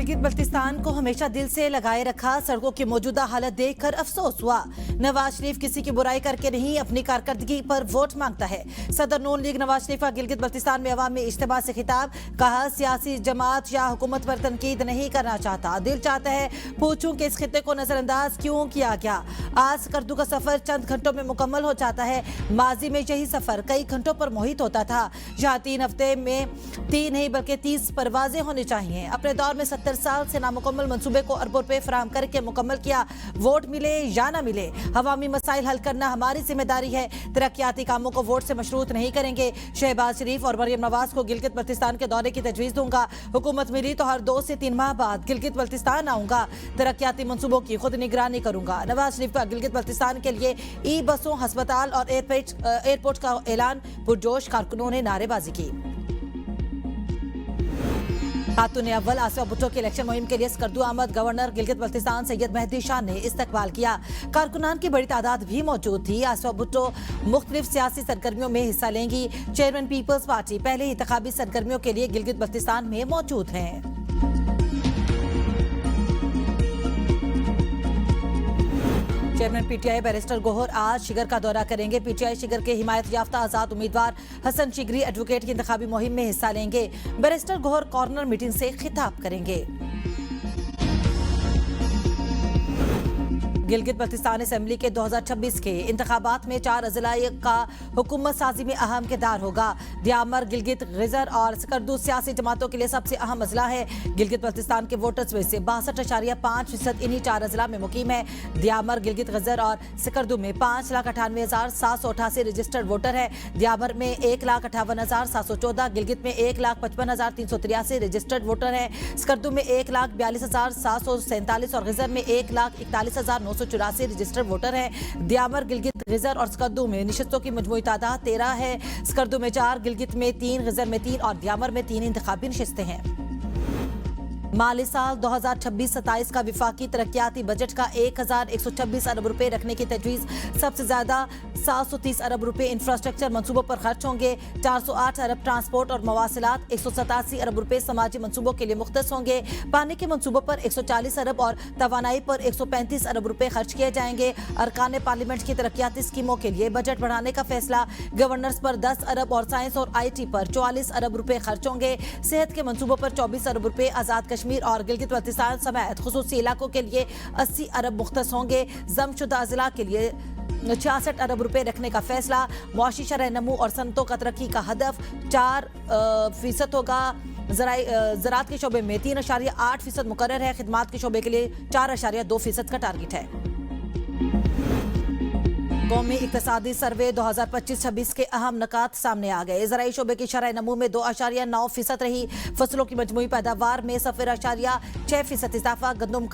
गिलगित बल्तिस्तान को हमेशा दिल से लगाए रखा। सड़कों की मौजूदा हालत देखकर अफसोस हुआ। नवाज शरीफ किसी की बुराई करके नहीं, अपनी कारकर्दगी पर वोट मांगता है। सदर नून लीग नवाज शरीफ का गिलगित बल्तिस्तान में अवामी इज्तिमा से खिताब। कहा, सियासी जमात या हुकूमत पर तनकीद नहीं करना चाहता, दिल चाहता है पूछूं कि इस खित्ते को नजरअंदाज क्यों किया गया। आज स्कर्दू का सफर चंद घंटों में मुकम्मल हो जाता है। माजी में यही सफर कई घंटों पर मोहित होता था। जहां 3 हफ्ते में 3 नहीं बल्कि 30 परवाजें होनी चाहिए। अपने दौर में 70 साल से नामुकम्मल मंसूबे को अरबों रुपए फराहम करके मुकम्मल किया। वोट मिले या ना मिले, हवामी मसाइल हल करना हमारी जिम्मेदारी है। तरक्याती कामों को वोट से मशरूत नहीं करेंगे। शहबाज शरीफ और मरियम नवाज को गिलगित बल्तिस्तान के दौरे की तजवीज़ दूंगा। हुकूमत मिली तो हर 2 से 3 माह बाद गिलगित बल्तिस्तान आऊंगा। तरक्याती मंसूबों की खुद निगरानी करूंगा। नवाज शरीफ का गिलगित बल्तिस्तान के लिए ई बसों, अस्पताल और एयरपोर्ट का ऐलान। पुरजोश कारकुनों ने नारेबाजी की। खातून अव्वल आसिया भुट्टो की इलेक्शन मुहिम के लिए स्कर्दू आमद। गवर्नर गिलगित बल्तिस्तान सैयद मेहदी शाह ने इस्तकबाल किया। कारकुनान की बड़ी तादाद भी मौजूद थी। आसिया भुट्टो मुख्तलिफ सियासी सरगर्मियों में हिस्सा लेंगी। चेयरमैन पीपल्स पार्टी पहले ही इंतखाबी सरगर्मियों के लिए गिलगित बल्तिस्तान में मौजूद हैं। चेयरमैन पीटीआई बैरिस्टर गोहर आज शिगर का दौरा करेंगे। पीटीआई शिगर के हिमायत याफ्ता आजाद उम्मीदवार हसन शिगरी एडवोकेट की इंतखाबी मुहिम में हिस्सा लेंगे। बैरिस्टर गोहर कॉर्नर मीटिंग से खिताब करेंगे। गिलगित बल्तिस्तान असेंबली के 2026 के इंतखाबात में 4 अजला का हुकूमत साजी में अहम किरदार होगा। दियामर, गिलगित, गिजर और स्कर्दू सियासी जमातों के लिए सबसे अहम अजला है। गिलगित बल्तिस्तान के वोटर्स में से 62.5% इन्हीं 4 अजला में मुकीम है। दियामर, गिलगित, गिजर और स्कर्दू में 5,98,788 रजिस्टर्ड वोटर है। दियामर में 1,58,714, गिलगित में 1,55,383 रजिस्टर्ड वोटर है। स्कर्दू में 1,42,747 और गिजर में 1,41,984 रजिस्टर्ड वोटर है। दियामर, गिलगित, गिजर और स्कर्दू में निशस्तों की मजमूई तादाद 13 है। स्कर्दू में 4, गिलगित में 3, गिजर में 3 और दियामर में 3 इंतखाबी नशिस्तें हैं। माली साल 2026-27 का विफाकी तरक्याती बजट का 1,126 अरब रुपए रखने की तजवीज़। सबसे ज्यादा 730 अरब रुपए इंफ्रास्ट्रक्चर मंसूबों पर खर्च होंगे। 408 अरब ट्रांसपोर्ट और मवासिलात, 187 अरब रुपए समाजी मंसूबों के लिए मुख्तस होंगे। पानी के मंसूबों पर 140 अरब और तवानाई पर 135 अरब रुपए खर्च किए जाएंगे। अरकान पार्लियामेंट की तरक्याती स्कीमों के लिए बजट बढ़ाने का फैसला। गवर्नर्स पर 10 अरब और साइंस और IT पर 44 अरब रुपए खर्च होंगे। सेहत के मंसूबों पर 24 अरब रुपए। आजाद कश्मीर और गिलगित बल्तिस्तान समेत खुसूसी इलाकों के लिए 80 अरब मुख्तस होंगे। जमशुदा जिला के लिए 66 अरब रुपए रखने का फैसला। मुआशी शरह नमू और सनतों का तरक्की का हदफ 4% होगा। ज़राअत के शोबे में 3.8% मुकर्रर है। खिदमात के शोबे के लिए 4.2% का टारगेट है। कौमी इक्तिसादी सर्वे 2025-26 के अहम नकात सामने आ गए। ज़राई शोबे की शरह नमू में 2.9% रही। फसलों की मजमूई पैदावार में 0.6% इजाफा। गंदम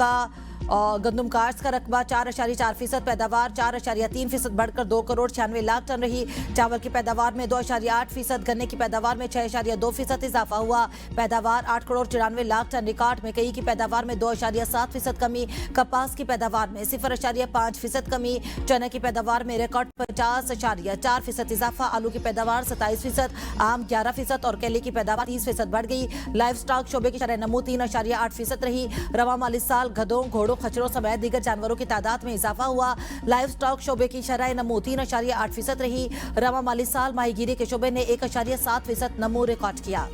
कार्ड्स का रकबा 4.4%, पैदावार 4.3% बढ़कर 2 करोड़ 96 लाख टन रही। चावल की पैदावार में 2.8%, गन्ने की पैदावार में 6.2% इजाफा हुआ। पैदावार 8 करोड़ 94 लाख टन रिकॉर्ड। मकई की पैदावार में 2.7% कमी। कपास की पैदावार में 0.5% कमी। चने की पैदावार में रिकॉर्ड 50.4% इजाफा। आलू की पैदावार 27%, आम 11% और केले की पैदावार 30% बढ़ गई। लाइव स्टॉक शोबे की शरह नमू 3.8% रही। रवा माली साल गधों, घोड़ों, खच्चरों समेत दीगर जानवरों की तादाद में इजाफा हुआ। लाइव स्टॉक शोबे की शरह नमू 3.8% रही। रवा माली साल माहीगीरी के शोबे ने 1.7% नमू रिकॉर्ड किया।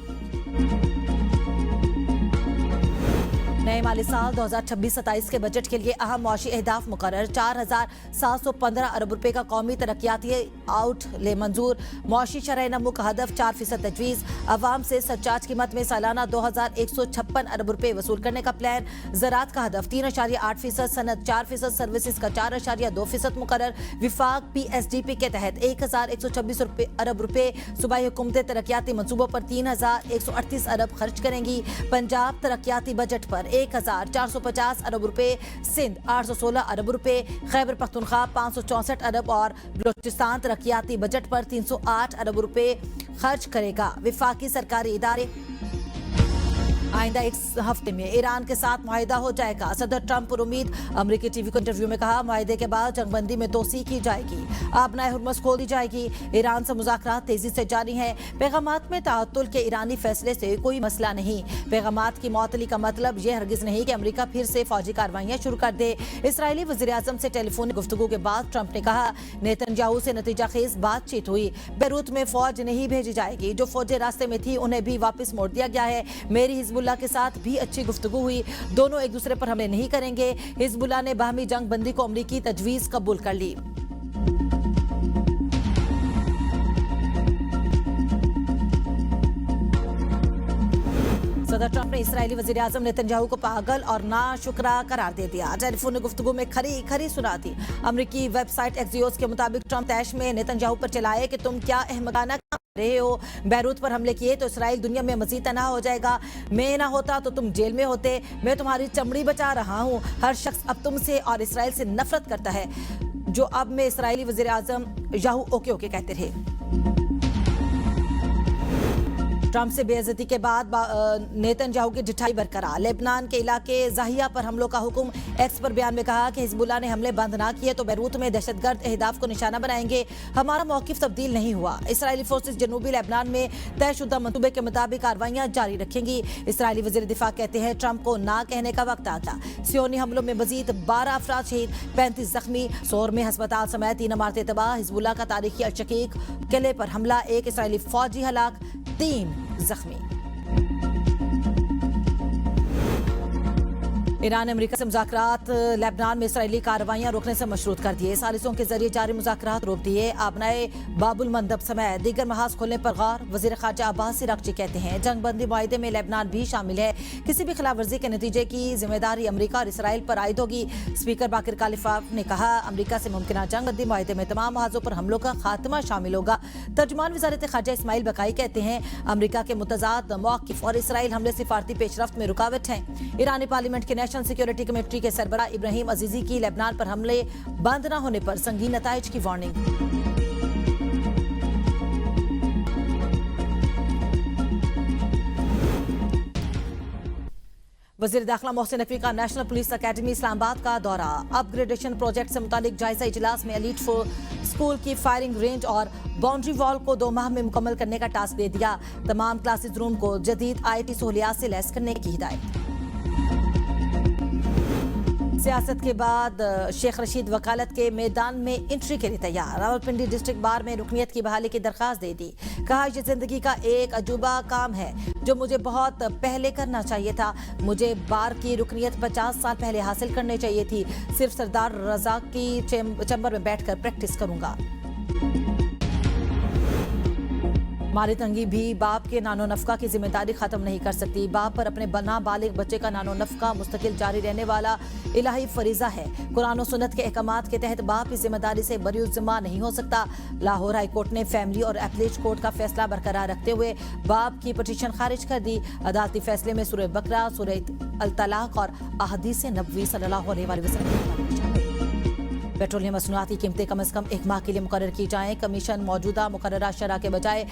नए माली साल 2026-27 के बजट के लिए अहम मुआशी अहदाफ मुकर्रर। 4,715 अरब रुपए का कौमी तरक्याती आउटले मंजूर। मुआशी शरह नमू का हदफ 4% तजवीज़। अवाम से सरचार्ज कीमत में सालाना 2,156 अरब रुपए वसूल करने का प्लान। ज़राअत का हदफ 3.8%, सनत 4%, सर्विसेज का 4.2% मुकर्रर। विफाक PSDP के तहत 1,126 अरब रुपए। सूबाई हुकूमतें तरक्याती मंसूबों पर 3,138 अरब खर्च करेंगी। पंजाब तरक्याती बजट पर 1,450 अरब रुपए, सिंध 816 अरब रुपए, खैबर पख्तूनख्वा 564 अरब और बलूचिस्तान तरक्याती बजट पर 308 अरब रुपए खर्च करेगा। विफाकी सरकारी इदारे आइंदा एक हफ्ते में ईरान के साथ मुआहिदा हो जाएगा। सदर ट्रंप पर उम्मीद। अमेरिकी टीवी को इंटरव्यू में कहा, मुआहिदे के बाद जंगबंदी में तोसी की जाएगी, आबनाए हुर्मुज़ खोल दी जाएगी। ईरान से मुज़ाकरात तेजी से जारी हैं। पैगामात में ताअत्तुल के ईरानी फैसले से कोई मसला नहीं। पैगामात की मअतली का मतलब यह हरगिज नहीं कि अमेरिका फिर से फौजी कार्रवाइयां शुरू कर दे। इस्राएली वज़ीर-ए-आज़म से टेलीफोन गुफ्तगू के बाद ट्रंप ने कहा, नेतन्याहू से नतीजाखेज बातचीत हुई। बैरूत में फौज नहीं भेजी जाएगी। जो फौजें रास्ते में थी उन्हें भी वापस मोड़ दिया गया है। मेरी हिजबुल्लाह के साथ भी अच्छी गुफ्तगू हुई। दोनों एक दूसरे पर हमले नहीं करेंगे। हिजबुल्लाह ने बाहमी जंग बंदी को अमरीकी तजवीज़ कबूल कर ली। सदर ट्रंप ने इस्राएली वज़ीर-ए-आज़म नेतन्याहू को पागल और नाशुक्रा करार दे दिया। टेलीफोन गुफ्तगू में खरी खरी सुना दी। अमरीकी वेबसाइट एक्सियोस के मुताबिक ट्रंप तैश में नेतन्याहू पर चलाए कि तुम क्या अहमकाना काम कर रहे हो। बैरूत पर हमले किए तो इसराइल दुनिया में मजीद तनाव हो जाएगा। मैं ना होता तो तुम जेल में होते। मैं तुम्हारी चमड़ी बचा रहा हूँ। हर शख्स अब तुमसे और इसराइल से नफरत करता है। जो अब में इस्राएली वज़ीर-ए-आज़म याहू ओके ओके कहते रहे। ट्रंप से बेइज्जती के बाद नेतन्याहू की ढिठाई बरकरार। लेबनान के इलाके ज़ाहिया पर हमलों का हुक्म। एक्स पर बयान में कहा कि हिजबुल्लाह ने हमले बंद ना किए तो बैरूत में दहशतगर्द अहदाफ को निशाना बनाएंगे। हमारा मौक़िफ़ तब्दील नहीं हुआ। इसराइली फोर्सेस जनूबी लेबनान में तयशुदा मंसूबे के मुताबिक कार्रवाइयाँ जारी रखेंगी। इसराइली वज़ीर दिफा कहते हैं, ट्रंप को ना कहने का वक्त आ गया। सियोनी हमलों में मजीद 12 अफराद शहीद, 35 जख्मी। सोर में हस्पताल समेत 3 इमारतें तबाह। हिजबुल्लाह का तारीखी अल-शकीक किले पर हमला, 1 इसराइली फौजी हलाक, 3 जख्मी। ईरान ने अमेरिका से मुज़ाकरात लेबनान में इसराइली कार्रवाइयां रोकने से मशरूत कर दिए। सालिसों के जरिए जारी मुज़ाकरात रोक दिए। आबनाए बाबुल मंदब समेत दीगर महाज खोलने पर गौर। वज़ीर ख़ारजा अब्बास अराग़ची कहते हैं, जंगबंदी मुआहिदे में लेबनान भी शामिल है। किसी भी खिलाफ वर्जी के नतीजे की जिम्मेदारी अमेरिका और इसराइल पर आयद होगी। स्पीकर बाकिर कालिफाफ ने कहा, अमेरिका से मुमकिन जंगबंदी मुआहिदे में तमाम महाजों पर हमलों का खात्मा शामिल होगा। तर्जुमान वज़ारत ख़ारजा इस्माइल बकाई कहते हैं, अमेरिका के मुतज़ाद मौक़िफ़ और इसराइल हमले सिफारती पेशरफ्त में रुकावट हैं। ईरानी पार्लियामेंट के नेशनल सिक्योरिटी कमेटी के सरबराह इब्राहिम अजीजी की लेबनान पर हमले बंद न होने पर संगीन नताइज की वार्निंग। वज़ीर दाखिला मोहसिन नकवी का नेशनल पुलिस अकेडमी इस्लामाबाद का दौरा। अपग्रेडेशन प्रोजेक्ट से मुतालिक जायजा इजलास में एलीट स्कूल की फायरिंग रेंज और बाउंड्री वॉल को 2 माह में मुकम्मल करने का टास्क दे दिया। तमाम क्लासेज रूम को जदीद IIT सहूलियात से लैस करने की हिदायत। सियासत के बाद शेख रशीद वकालत के मैदान में एंट्री के लिए तैयार। रावलपिंडी डिस्ट्रिक्ट बार में रुकनियत की बहाली की दरखास्त दे दी। कहा, यह जिंदगी का एक अजूबा काम है जो मुझे बहुत पहले करना चाहिए था। मुझे बार की रुकनियत 50 साल पहले हासिल करनी चाहिए थी। सिर्फ सरदार रजा की चैम्बर में बैठकर प्रैक्टिस करूंगा। माली तंगी भी बाप के नानो नफका की जिम्मेदारी खत्म नहीं कर सकती। बाप पर अपने नाबालिग बच्चे का नानो नफका मुस्तकिल जारी रहने वाला इलाही फरीजा है। कुरान और सुन्नत के अहकामात के तहत बाप की जिम्मेदारी से बरीउज़्ज़िम्मा नहीं हो सकता। लाहौर हाई कोर्ट ने फैमिली और एपलेट कोर्ट का फैसला बरकरार रखते हुए बाप की पिटीशन खारिज कर दी। अदालती फैसले में सूरह बकरा, सूरह अल तलाक और अहदीस नबवी सल्लल्लाहु अलैहि वसल्लम पेट्रोलियम मसनूआत की कीमतें कम से कम 1 माह के लिए मुकर्रर की जाएं। कमीशन मौजूदा मुकर्ररा शरह के बजाय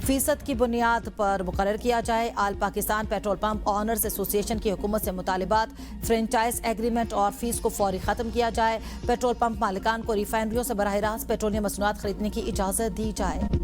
फीसद की बुनियाद पर मुकर्रर किया जाए। All Pakistan petrol pump owners association की हुकूमत से मुतालिबात, फ्रेंचाइज एग्रीमेंट और फीस को फौरी खत्म किया जाए। पेट्रोल पंप मालिकान को रिफाइनरियों से बराह रास्त पेट्रोलियम मसनूआत खरीदने की इजाजत दी जाए।